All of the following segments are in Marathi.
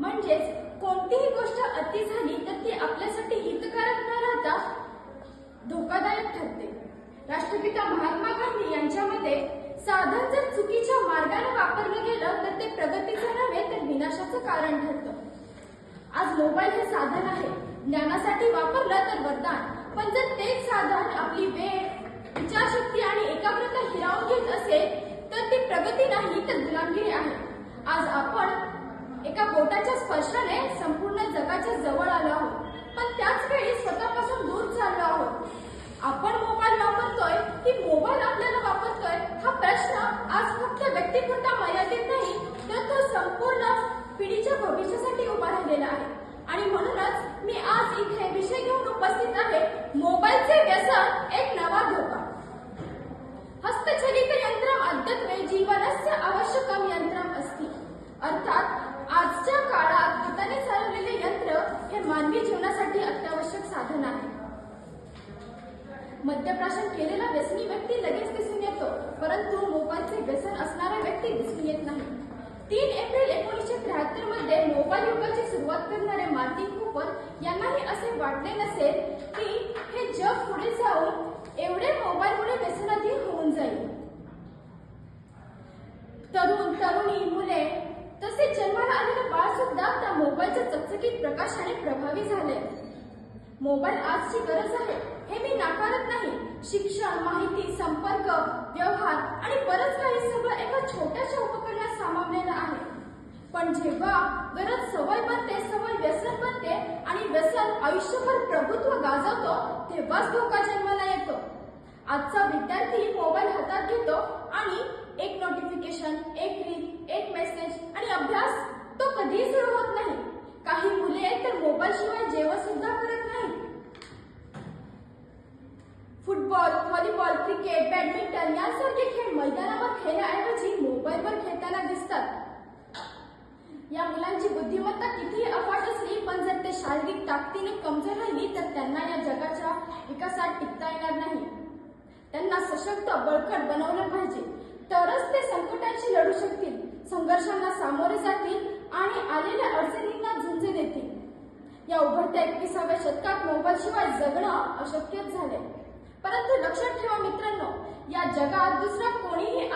म्हणजेच कोणतीही गोष्ट अति झाली तर ती आपल्यासाठी हितकारक न राहता धोकादायक ठरते. राष्ट्रपिता महात्मा गांधी यांच्या मते साधन जर चुकीच्या मार्गाने वापरलं गेलं तर ते प्रगतीचं नव्हे तर विनाशाचं कारण ठरतं. आज मोबाईल हे साधन आहे, ज्ञानासाठी वापरलं तर वरदान, पण जर तेच साधन आपली वेळ, विचारशक्ती आणि एकाग्रता हिरावून घेत असेल तर ती प्रगती नाही तर गुलामगिरी आहे. आज आपण एका बोटाच्या स्पर्शाने संपूर्ण जगाच्या जवळ आलो आहोत, पण त्याच वेळी स्वतःपासून दूर चाललो आहोत. आपण मोबाईल वापरतोय की मोबाईल आपल्याला वापरतोय हा प्रश्न आज फक्त व्यक्तिपुरता मर्यादित नाही तर तो संपूर्ण पिढीच्या भविष्यासाठी उभा राहिलेला आहे. आणि म्हणूनच मी आज इथे विषय घेऊन उपस्थित आहे, मोबाईलचे व्यसन एक नवा धोका. हस्तचलित यंत्रम अद्यत्वे जीवनस्य आवश्यकम यंत्रम अस्ति. अर्थात आजच्या काळात हाताने चालवलेले यंत्र हे मानवी जीवनासाठी अत्यावश्यक साधन आहे. मद्यप्राशन केलेला व्यसनी व्यक्ती लगेच दिसून येतो, परंतु मोबाईलचे व्यसन असणारा व्यक्ती दिसून येत नाही. 3 एप्रिल 1973 मध्ये मोबाईल युगाची सुरुवात करणारे मार्टिन कूपर यांनाही असे वाटले नसेल की हे जग पुढे जाऊन एवढे मोबाईलमुळे व्यसनाधीन होऊन जाईल. तरुण, तरुणी, मुले तसेच जन्माला आलेले बाळ सुद्धा त्या मोबाईलच्या चकचकीत प्रकाशाने प्रभावी झाले. मोबाईल आजची गरज आहे हे मी नाकारत नाही. शिक्षण, माहिती, संपर्क, व्यवहार आणि बरंच काही सगळं एका छोट्याशा उपकरणात सामावलेलं आहे. पण जेव्हा गरज सवय बनते, सवय व्यसन बनते आणि व्यसन आयुष्यभर प्रभुत्व गाजवतो तेव्हाच धोका जन्माला येतो. आजचा विद्यार्थी मोबाईल हातात घेतो आणि एक नोटिफिकेशन, एक रील, एक मेसेज आणि अभ्यास तो कधीही सुरू होत नाही. काही मुले तर मोबाईल शिवाय जेवण सुद्धा करत नाही. फुटबॉल, व्हॉलीबॉल, क्रिकेट, बॅडमिंटन यांसारखे खेळ मैदानावर खेळण्याऐवजी मोबाईलवर खेळताना दिसतात. या मुलांची बुद्धिमत्ता कितीही अफाट असली पण जर ते शारीरिक ताकदीने कमजोर राहिली तर त्यांना या जगाच्या विकासात टिकता येणार नाही. त्यांना सशक्त, बळकट बनवलं पाहिजे, तरच ते संकटांशी लढू शकतील, संघर्षांना सामोरे जातील आणि आलेल्या अडचणींना झुंज देतील. या उभरत्या 21व्या शतकात मोबाईल शिवाय जगणं अशक्यच झाले. परंतु लक्षात ठेवा मित्रांनो, या जगात दुसरा कोणीही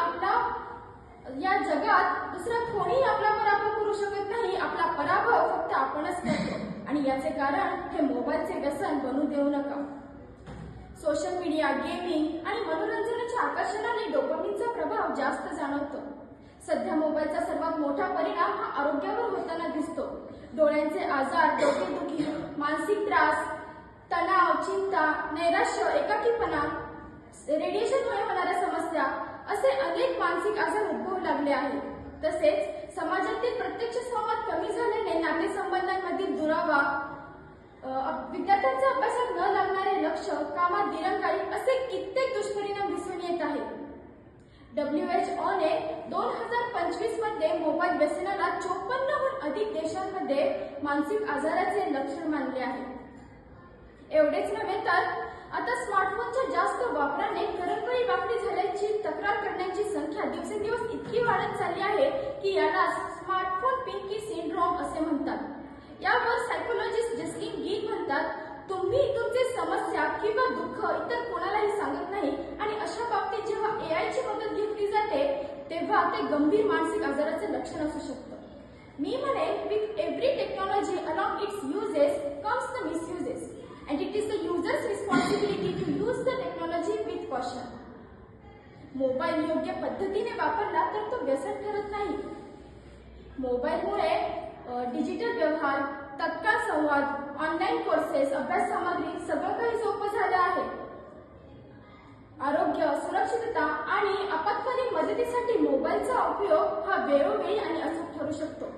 आपला पराभव करू शकत नाही. आपला पराभव फक्त आपणच करतो आणि याचे कारण हे मोबाईलचे व्यसन बनू देऊ नका. सोशल मीडिया, गेमिंग आणि मनोरंजनाच्या आकर्षणाने डोपामिनचा प्रभाव जास्त जाणवतो. सध्या मोबाईलचा सर्वात मोठा परिणाम हा आरोग्यावर होताना दिसतो. डोळ्यांचे आजार, डोकेदुखी, मानसिक त्रास, तणाव, चिंता, नैराश्य, एकाकीपणा, रेडिएशनमुळे होणाऱ्या समस्या असे अनेक मानसिक आजार उद्भवू लागले आहेत. तसेच समाजातील प्रत्यक्ष संवाद कमी झाल्याने नातेसंबंधांमधील दुरावा, विद्यार्थ्यांच्या अभ्यासात न लागणारे लक्ष, कामात दिरंगाई असे कित्येक दुष्परिणाम दिसून येत आहेत. WHO ने 2025 मध्ये मोबाईल व्यसनाला 54हून अधिक देशांमध्ये मानसिक आजाराचे लक्षण मानले आहे. एवढेच नव्हे तर आता स्मार्टफोनच्या जास्त वापराने करंगळी वाकडी झाल्याची तक्रार करण्याची संख्या दिवसेंदिवस इतकी वाढत चालली आहे की याला स्मार्टफोन पिंकी सिंड्रोम असे म्हणतात. यावर सायकोलॉजिस्ट जस्टिन गिल म्हणतात, तुम्ही तुमची समस्या किंवा दुःख इतर कोणालाही सांगत नाही आणि अशा बाबतीत जेव्हा AI ची मदत घेतली जाते तेव्हा ते गंभीर मानसिक आजाराचे लक्षण असू शकतं. मी म्हणे, with every technology along its uses comes the misuses and it is the user's responsibility to use the technology with caution. Mobile योग्य पद्धतीने वापरला तर तो व्यसन ठरत नाही. मोबाईलमुळे डिजिटल व्यवहार, तत्काळ संवाद, ऑनलाईन कोर्सेस, अभ्यास सामग्री सगळं काही सोपं झालं आहे. आरोग्य, सुरक्षितता आणि आपत्कालीन मदतीसाठी मोबाईलचा उपयोग हा वेळोवेळी आणि अचूक ठरू शकतो.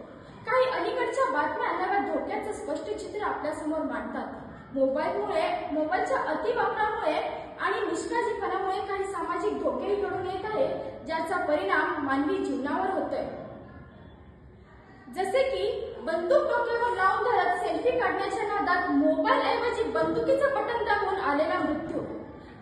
काही अलीकडच्या बातम्या नव्या धोक्याचं स्पष्ट चित्र आपल्यासमोर मांडतात. मोबाईलच्या अतिवापरामुळे आणि निष्काळजीपणामुळे काही सामाजिक धोकेही घडून येत आहे, ज्याचा परिणाम मानवी जीवनावर होतोय. जसे की बंदूक डोक्यावर लावून धरत सेल्फी काढण्याच्या नादात मोबाईल ऐवजी बंदुकीचं बटन दाबून आलेला मृत्यू,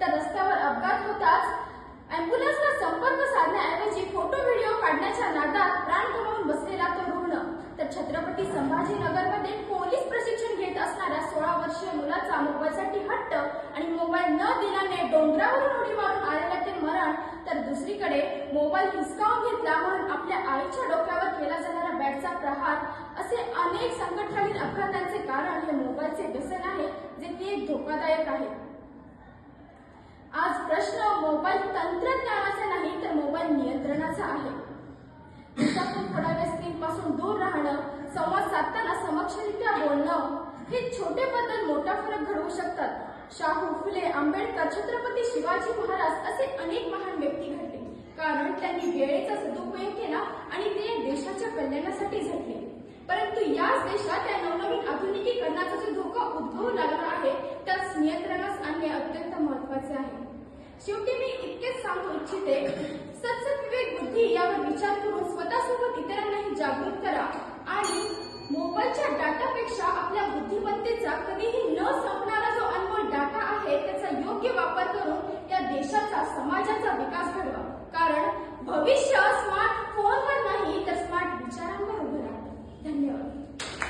तर रस्त्यावर अपघात होताच अँब्युलन्सला संपर्क साधण्याऐवजी फोटो व्हिडिओ काढण्याच्या नादात प्राण गमावून बसलेला तो रुग्ण, तर छत्रपती संभाजीनगरमध्ये पोलीस प्रशिक्षण घेत असणाऱ्या 16 वर्षीय मुलाचा मोबाईलसाठी हट्ट आणि मोबाईल न दिल्याने डोंगरावरून उडी मारून आलेलं ते मरण, तर दुसरीकडे मोबाईल हिसकावून घेतला म्हणून आपल्या आईच्या डोक्यावर केला जाणारा बॅटचा प्रहार, असे अनेक संकटकालीन अपघातांचे कारण हे मोबाईलचे व्यसन आहे, जे की एक धोकादायक आहे. आज प्रश्न मोबाईल तंत्रज्ञानाचा नाही तर मोबाईल नियंत्रणाचा आहे. दिवसातून थोडा वेळ स्क्रीन पासून दूर राहणं, संवाद साधताना समक्षरित्या बोलणं, हे छोटे बदल मोठा फरक घडवू शकतात. शाहू फुले, आंबेडकर, छत्रपती शिवाजी महाराज असे अनेक महान व्यक्ती घडले, कारण त्यांनी वेळेचा सदुपयोग केला आणि ते देशाच्या कल्याणासाठी झटले. परंतु याच देशात या नवनवीन आधुनिकीकरणाचा जो धोका उद्भवू लागला आहे, त्यास नियंत्रणास आणणे अत्यंत महत्त्वाचे आहे. शेवटी मी इतकेच सांगू इच्छिते, सतसत विवेक बुद्धी यावर विचार करून स्वतःसोबत इतरांनाही जागृत करा आणि मोबाईलच्या डाटापेक्षा आपल्या बुद्धिमत्तेचा कधीही न संपणारा जो अनमोल डाटा आहे, त्याचा योग्य वापर करून या देशाचा, समाजाचा विकास घडवा. कारण भविष्य